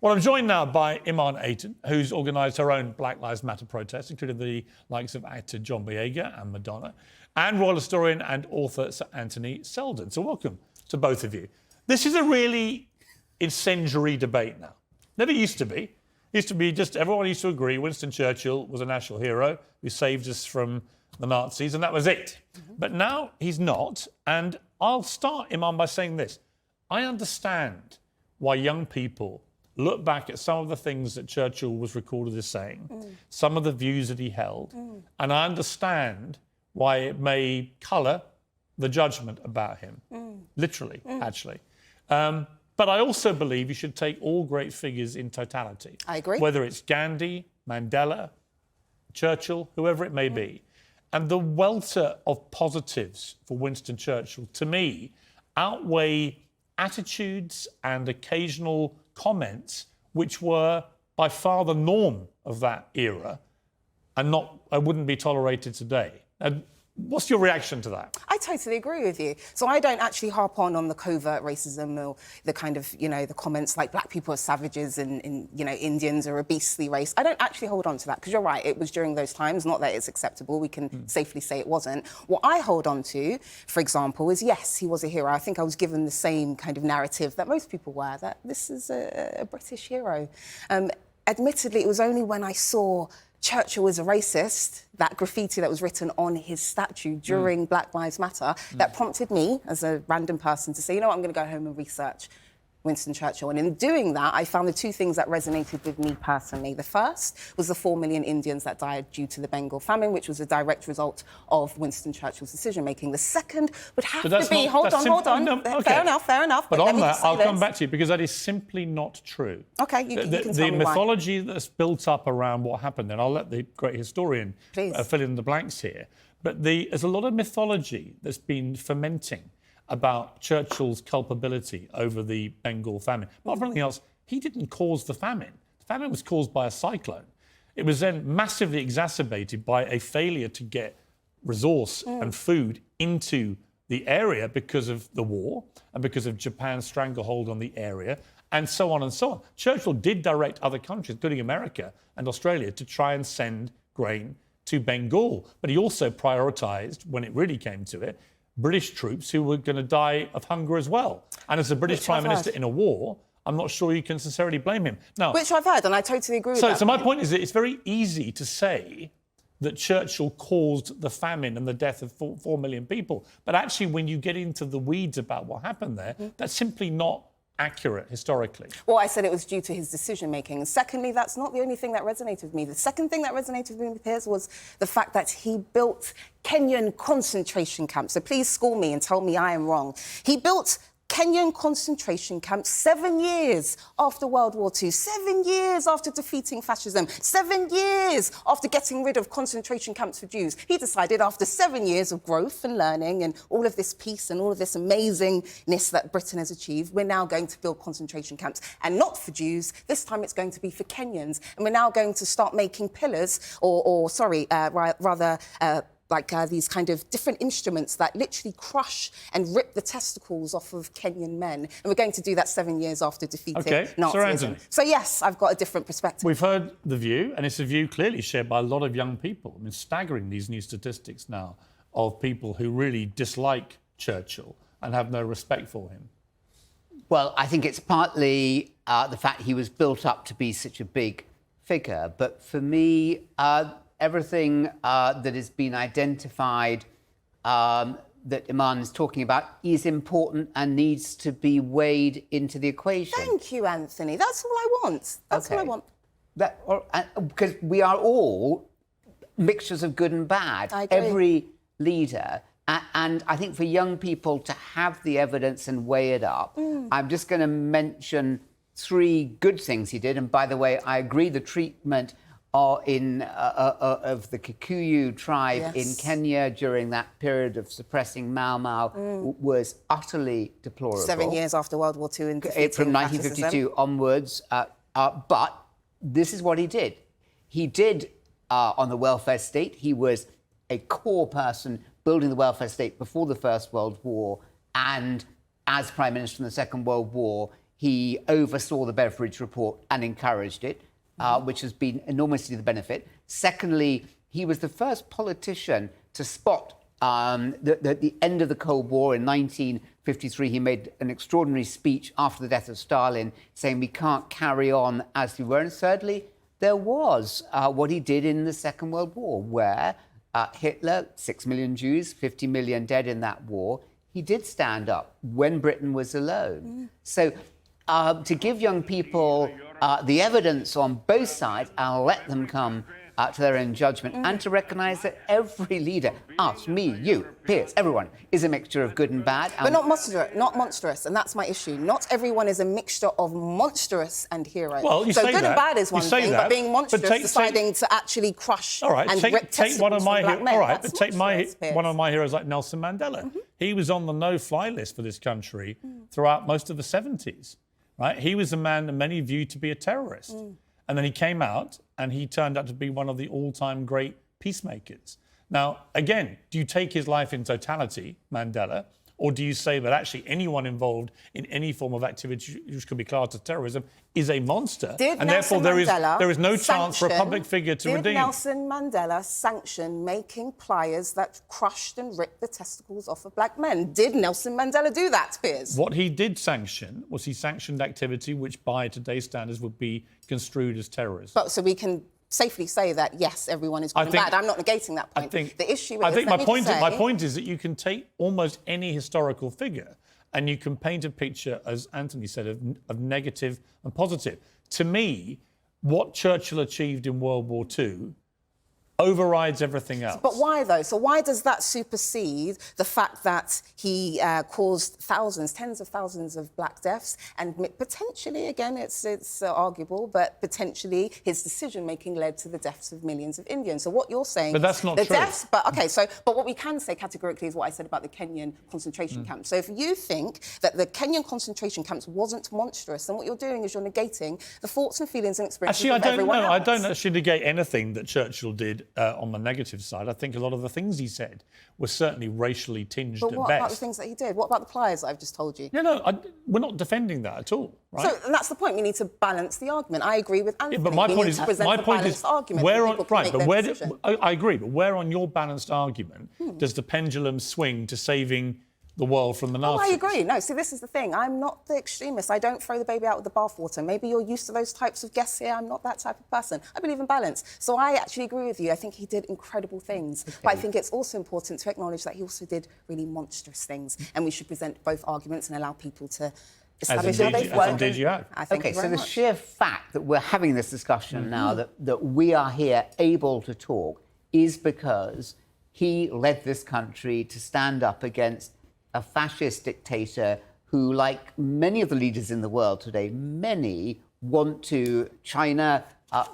Well, I'm joined now by Imarn Ayton, who's organised her own Black Lives Matter protests, including the likes of actor John Boyega and Madonna, and royal historian and author Sir Anthony Seldon. So welcome to both of you. This is a really incendiary debate now. Never used to be. It used to be just everyone used to agree Winston Churchill was a national hero who saved us from the Nazis, and that was it. But now he's not, and I'll start, Imarn, by saying this. I understand why young people look back at some of the things that Churchill was recorded as saying, some of the views that he held, and I understand why it may colour the judgment about him, literally, actually. But I also believe you should take all great figures in totality. I agree. Whether it's Gandhi, Mandela, Churchill, whoever it may be. And the welter of positives for Winston Churchill, to me, outweigh attitudes and occasional comments which were by far the norm of that era and wouldn't be tolerated today. And what's your reaction to that? I totally agree with you. So I don't actually harp on the covert racism or the kind of, the comments like black people are savages and Indians are a beastly race. I don't actually hold on to that because you're right, it was during those times, not that it's acceptable. We can safely say it wasn't. What I hold on to, for example, is yes, he was a hero. I think I was given the same kind of narrative that most people were, that this is a British hero. Admittedly, it was only when I saw Churchill was a racist, that graffiti that was written on his statue during Black Lives Matter, that prompted me, as a random person, to say, you know what, I'm going to go home and research Winston Churchill. And in doing that, I found the two things that resonated with me personally. The first was the 4 million Indians that died due to the Bengal famine, which was a direct result of Winston Churchill's decision-making. The second would have to be... Hold on. No, okay. Fair enough. But on that, I'll come back to you, because that is simply not true. OK, you can tell me the mythology why. that's built up around what happened then, I'll let the great historian fill in the blanks here, but there's a lot of mythology that's been fermenting about Churchill's culpability over the Bengal famine. Apart from anything else, he didn't cause the famine. The famine was caused by a cyclone. It was then massively exacerbated by a failure to get resource and food into the area because of the war and because of Japan's stranglehold on the area, and so on and so on. Churchill did direct other countries, including America and Australia, to try and send grain to Bengal. But he also prioritised, when it really came to it, British troops who were going to die of hunger as well. And as a British Prime Minister in a war, I'm not sure you can necessarily blame him. Now, which I've heard, and I totally agree with that. So my point is that it's very easy to say that Churchill caused the famine and the death of 4 million people. But actually, when you get into the weeds about what happened there, that's simply not accurate historically. Well, I said it was due to his decision-making. And secondly, that's not the only thing that resonated with me. The second thing that resonated with me, Piers, was the fact that he built Kenyan concentration camps. So please school me and tell me I am wrong. He built Kenyan concentration camps 7 years after World War II, 7 years after defeating fascism, 7 years after getting rid of concentration camps for Jews. He decided after 7 years of growth and learning and all of this peace and all of this amazingness that Britain has achieved, we're now going to build concentration camps. And not for Jews, this time it's going to be for Kenyans. And we're now going to start making pillars, these kind of different instruments that literally crush and rip the testicles off of Kenyan men. And we're going to do that 7 years after defeating Nazism. So yes, I've got a different perspective. We've heard the view, and it's a view clearly shared by a lot of young people. I mean, staggering, these new statistics now of people who really dislike Churchill and have no respect for him. Well, I think it's partly the fact he was built up to be such a big figure. But for me, everything that has been identified that Imarn is talking about is important and needs to be weighed into the equation. Thank you, Anthony. That's all I want. That's all I want. Because we are all mixtures of good and bad. I agree. Every leader. And I think for young people to have the evidence and weigh it up, I'm just going to mention 3 good things he did. And by the way, I agree the treatment of the Kikuyu tribe in Kenya during that period of suppressing Mau Mau was utterly deplorable. 7 years after World War II. From 1952 onwards. But this is what he did. He did, on the welfare state, he was a core person building the welfare state before the First World War, and as Prime Minister in the Second World War, he oversaw the Beveridge report and encouraged it, which has been enormously to the benefit. Secondly, he was the first politician to spot the end of the Cold War in 1953. He made an extraordinary speech after the death of Stalin saying we can't carry on as we were. And thirdly, there was what he did in the Second World War, where Hitler, 6 million Jews, 50 million dead in that war, he did stand up when Britain was alone. So to give young people the evidence on both sides and let them come to their own judgment, and to recognise that every leader, us, me, you, Piers, everyone, is a mixture of good and bad. But not monstrous, and that's my issue. Not everyone is a mixture of monstrous and hero. Well, you so say good that. and bad is one thing, but being monstrous, deciding to actually crush and take rip testicles one of my from black men, all right, that's but take monstrous, one of my heroes like Nelson Mandela. He was on the no-fly list for this country throughout most of the 70s. Right? He was a man that many viewed to be a terrorist. And then he came out and he turned out to be one of the all-time great peacemakers. Now, again, do you take his life in totality, Mandela, or do you say that actually anyone involved in any form of activity which could be classed as terrorism is a monster, and therefore there is no chance for a public figure to redeem? Did Nelson Mandela sanction making pliers that crushed and ripped the testicles off of black men? Did Nelson Mandela do that, Piers? What he did sanction was he sanctioned activity which by today's standards would be construed as terrorism. But so we can safely say that, yes, everyone is good and bad. I'm not negating that point. The issue is, my point is that you can take almost any historical figure and you can paint a picture, as Anthony said, of negative and positive. To me, what Churchill achieved in World War II overrides everything else. But why, though? So why does that supersede the fact that he caused thousands, tens of thousands of black deaths, and potentially, again, it's arguable, but potentially his decision-making led to the deaths of millions of Indians? So what you're saying... But that's not true. But what we can say categorically is what I said about the Kenyan concentration camps. So if you think that the Kenyan concentration camps wasn't monstrous, then what you're doing is you're negating the thoughts and feelings and experiences of everyone else. I don't actually negate anything that Churchill did on the negative side. I think a lot of the things he said were certainly racially tinged at best. But what about the things that he did? What about the pliers that I've just told you? We're not defending that at all, right? So, and that's the point. We need to balance the argument. I agree with Anthony. But my point is, argument I agree, but where on your balanced argument does the pendulum swing to saving the world from the Nazis? I agree. No, see, this is the thing. I'm not the extremist. I don't throw the baby out with the bathwater. Maybe you're used to those types of guests here. I'm not that type of person. I believe in balance. So I actually agree with you. I think he did incredible things. Okay. But I think it's also important to acknowledge that he also did really monstrous things. And we should present both arguments and allow people to establish how they as indeed you have. Okay, so the sheer fact that we're having this discussion now, that we are here able to talk, is because he led this country to stand up against a fascist dictator who, like many of the leaders in the world today, many want to, China,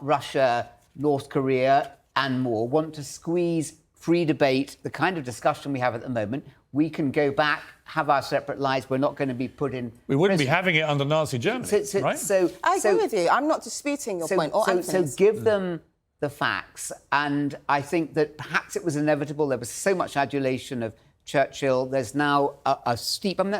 Russia, North Korea and more, want to squeeze free debate, the kind of discussion we have at the moment. We can go back, have our separate lives. We're not going to be put in... We wouldn't be having it under Nazi Germany, right? I agree with you. I'm not disputing your point or Anthony's. So give them the facts. And I think that perhaps it was inevitable. There was so much adulation of Churchill. There's now a steep... I mean,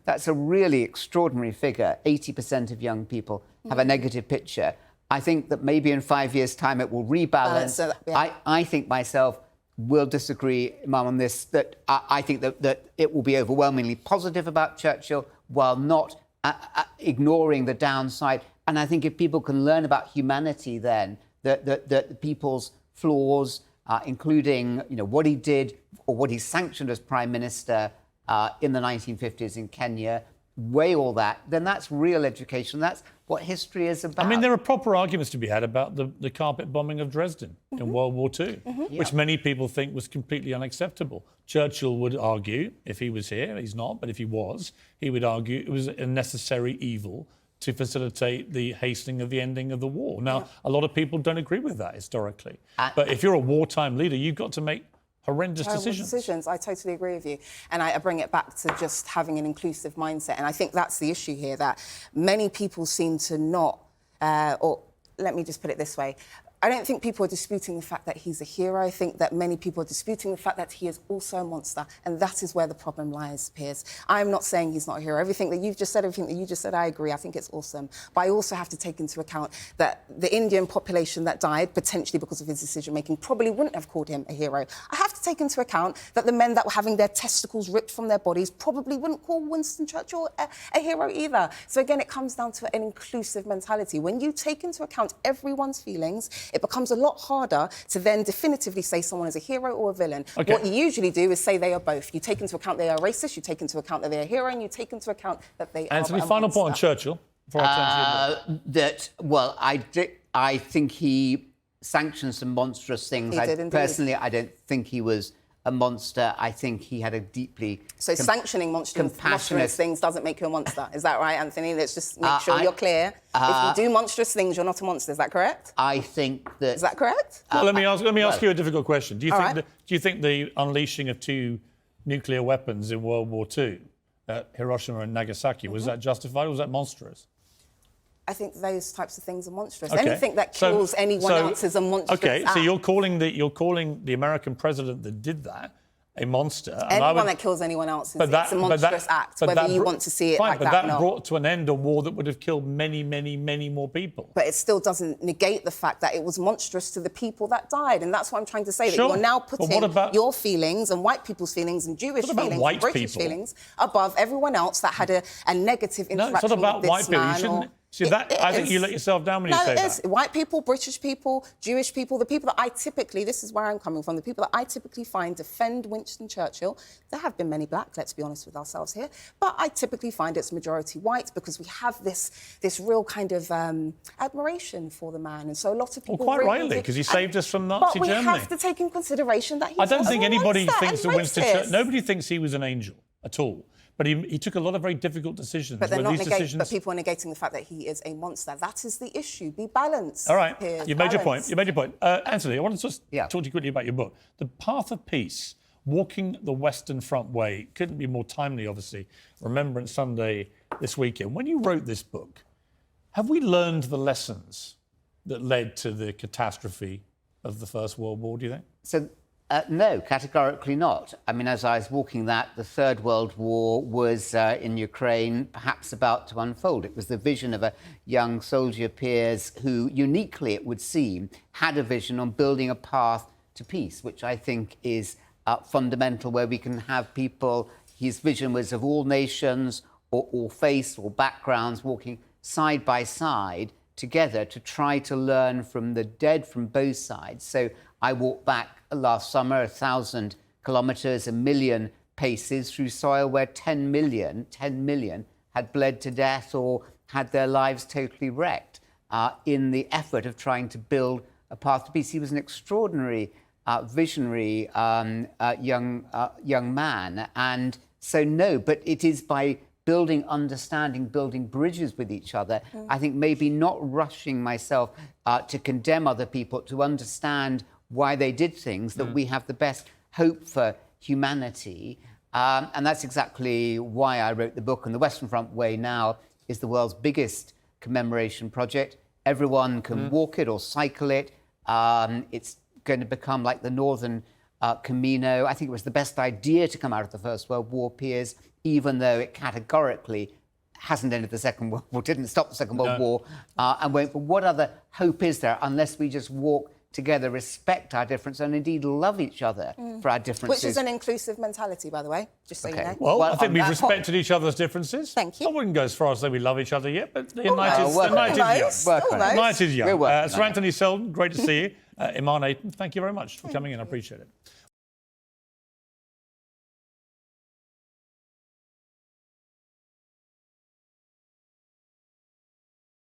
that's a really extraordinary figure. 80% of young people have a negative picture. I think that maybe in 5 years' time it will rebalance. I think myself will disagree, Imarn, on this, that I think that it will be overwhelmingly positive about Churchill while not ignoring the downside. And I think if people can learn about humanity then, that people's flaws, including what he did or what he sanctioned as Prime Minister in the 1950s in Kenya, weigh all that, then that's real education. That's what history is about. I mean, there are proper arguments to be had about the carpet bombing of Dresden in World War II, which many people think was completely unacceptable. Churchill would argue, if he was here, he's not, but if he was, he would argue it was a necessary evil to facilitate the hastening of the ending of the war. Now, a lot of people don't agree with that historically. But if you're a wartime leader, you've got to make horrendous decisions. I totally agree with you. And I bring it back to just having an inclusive mindset. And I think that's the issue here, that many people seem to not, or let me just put it this way, I don't think people are disputing the fact that he's a hero. I think that many people are disputing the fact that he is also a monster, and that is where the problem lies, Piers. I'm not saying he's not a hero. Everything that you've just said, I agree. I think it's awesome. But I also have to take into account that the Indian population that died, potentially because of his decision-making, probably wouldn't have called him a hero. I have to take into account that the men that were having their testicles ripped from their bodies probably wouldn't call Winston Churchill a hero either. So again, it comes down to an inclusive mentality. When you take into account everyone's feelings, it becomes a lot harder to then definitively say someone is a hero or a villain. Okay. What you usually do is say they are both. You take into account they are racist, you take into account that they're a hero, and you take into account that they Anthony, are a final monster. point on Churchill before I turn to you. I think he sanctioned some monstrous things. He did indeed. Personally, I don't think he was a monster. I think he had a deeply sanctioning monstrous things doesn't make you a monster. Is that right, Anthony? Let's just make sure you're clear. If you do monstrous things, you're not a monster. Is that correct? I think that... Is that correct? Well, let me ask you a difficult question. Do you think the unleashing of 2 nuclear weapons in World War II at Hiroshima and Nagasaki, was that justified or was that monstrous? I think those types of things are monstrous. Okay. Anything that kills anyone else is a monstrous Okay, act. so you're calling the American president that did that a monster. Anyone that kills anyone else is a monstrous act, whether you want to see it like that or not. But that brought to an end a war that would have killed many, many, many more people. But it still doesn't negate the fact that it was monstrous to the people that died. And that's what I'm trying to say, Sure. that you're now putting your feelings and white people's feelings and Jewish feelings and British feelings above everyone else that had a negative interaction No, it's not about white people. You shouldn't... See, I think you let yourself down when you say that. No, it is. White people, British people, Jewish people, the people that I typically, this is where I'm coming from, the people that I typically find defend Winston Churchill. There have been many black, let's be honest with ourselves here, but I typically find it's majority white because we have this real kind of admiration for the man. And so a lot of people... Well, quite rightly, because he saved us from Nazi Germany. But we have to take in consideration that he's I don't think anybody thinks that Winston Churchill... Nobody thinks he was an angel at all. But he took a lot of very difficult decisions. But people are negating the fact that he is a monster. That is the issue. Be balanced. All right, you made your point. Anthony, I want to just talk to you quickly about your book. The Path of Peace, Walking the Western Front Way. Couldn't be more timely, obviously. Remembrance Sunday this weekend. When you wrote this book, have we learned the lessons that led to the catastrophe of the First World War, do you think? So, no, categorically not. I mean, as I was walking that, the Third World War was in Ukraine, perhaps about to unfold. It was the vision of a young soldier, Piers, who uniquely, it would seem, had a vision on building a path to peace, which I think is fundamental, where we can have people... His vision was of all nations or all faiths or backgrounds walking side by side together to try to learn from the dead from both sides. So I walked back last summer 1,000 kilometres, 1 million paces through soil where 10 million had bled to death or had their lives totally wrecked in the effort of trying to build a path to peace. He was an extraordinary, visionary young man. And so, no, but it is by building understanding, building bridges with each other, I think maybe not rushing myself to condemn other people, to understand why they did things, that we have the best hope for humanity. And that's exactly why I wrote the book. And the Western Front Way now is the world's biggest commemoration project. Everyone can walk it or cycle it. It's going to become like the Northern Camino. I think it was the best idea to come out of the First World War, Piers, even though it categorically hasn't ended the Second World War, didn't stop the Second World War, and won't. But what other hope is there unless we just walk together, respect our difference, and indeed love each other for our differences? Which is an inclusive mentality, by the way, just so you know. Well, I think we've respected each other's differences. Thank you. I wouldn't go as far as say we love each other yet, but the night is young. Sir Anthony Seldon, great to see you. Imarn Ayton, thank you very much for coming in. I appreciate it.